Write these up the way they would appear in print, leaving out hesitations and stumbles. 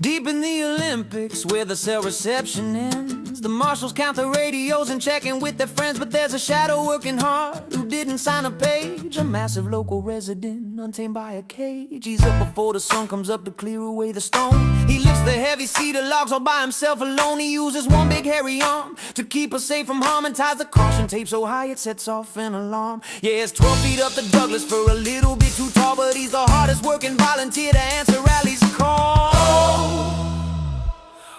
Deep in the Olympics, where the cell reception ends, the marshals count the radios and check in with their friends. But there's a shadow working hard who didn't sign a page, a massive local resident, untamed by a cage. He's up before the sun comes up to clear away the stone. He lifts the heavy cedar logs all by himself alone. He uses one big hairy arm to keep us safe from harm, and ties the caution tape so high it sets off an alarm. Yeah, it's 12 feet up to Douglas for a little bit too tall, but he's the hardest working volunteer to answer Rally's call.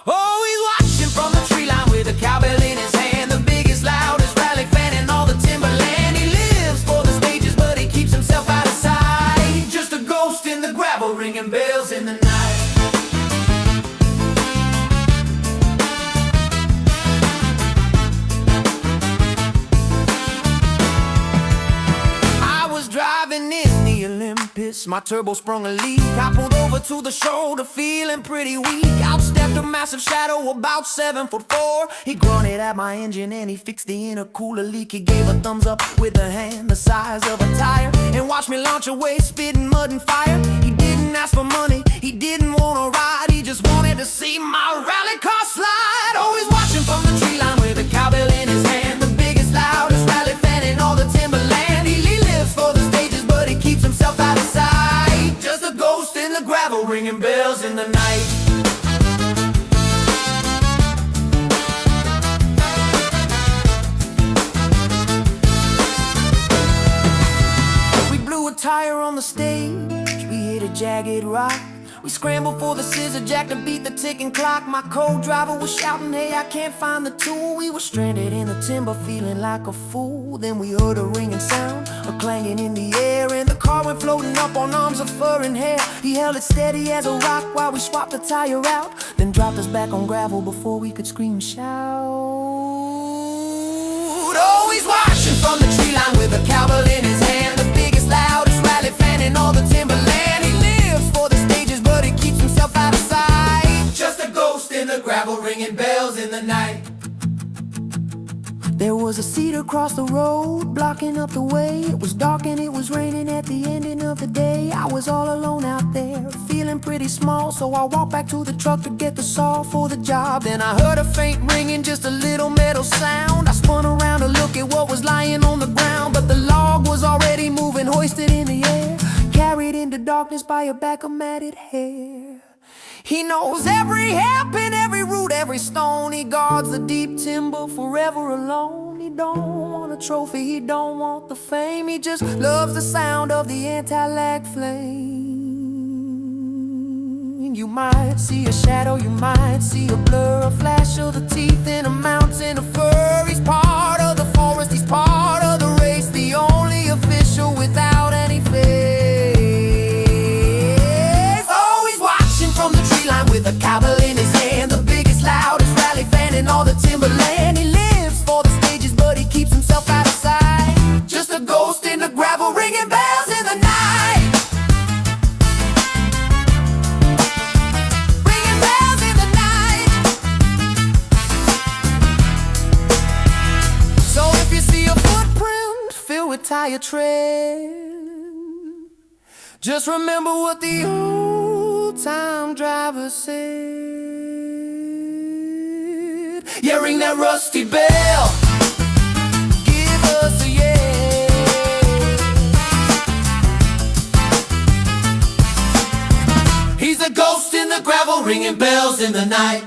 Oh, he's watching from the tree line with a cowbell in his hand, the biggest, loudest rally fan in all the timberland. He lives for the stages, but he keeps himself out of sight, just a ghost in the gravel, ringing bells in the night. I was driving in the Olympus, my turbo sprung a leak. I pulled over to the shoulder, feeling pretty weak. Out stepped a massive shadow about 7'4". He grunted at my engine and he fixed the intercooler leak. He gave a thumbs up with a hand the size of a tire, and watched me launch away, spitting mud and fire. He didn't ask for money, he didn't want to ride, he just wanted to see my rally car slide. Always watching from the tree line with a cowbell in his hand, the biggest, loudest rally fan in all the timberland. He lives for the stages, but he keeps himself out of sight, just a ghost in the gravel, ringing bells in the night. Tire on the stage, we hit a jagged rock. We scrambled for the scissor jack to beat the ticking clock. My co-driver was shouting, hey, I can't find the tool. We were stranded in the timber, feeling like a fool. Then we heard a ringing sound, a clanging in the air, and the car went floating up on arms of fur and hair. He held it steady as a rock while we swapped the tire out, then dropped us back on gravel before we could scream and shout. Always watching from the tree line with a cowbell in his hand, the biggest, loudest rally fan in all the timberland. He lives for the stages, but he keeps himself out of sight, just a ghost in the gravel, ringing bells in the night. There was a cedar across the road, blocking up the way. It was dark and it was raining at the ending of the day. I was all alone out there, feeling pretty small, so I walked back to the truck to get the saw for the job. Then I heard a faint ringing, just a little metal sound. I spun around to look at what was lying on the ground, but the log was already moving, hoisted in the air, carried into darkness by a back of matted hair. He knows every hairpin, every root, every stone. He guards the deep timber forever alone. He don't want a trophy, he don't want the fame. He just loves the sound of the anti-lag flame. You might see a shadow, you might see a blur, a flash of the teeth in a mountain of fur. He's part of the forest, he's part of the race, the only official without any face. From the tree line with a cowbell in his hand, the biggest, loudest rally fan in all the timberland. He lives for the stages, but he keeps himself out of sight, just a ghost in the gravel, ringing bells in the night. Ringing bells in the night. So if you see a footprint filled with tire tread, just remember what the old-time driver said. Yeah, ring that rusty bell, give us a yeah. He's a ghost in the gravel, ringing bells in the night.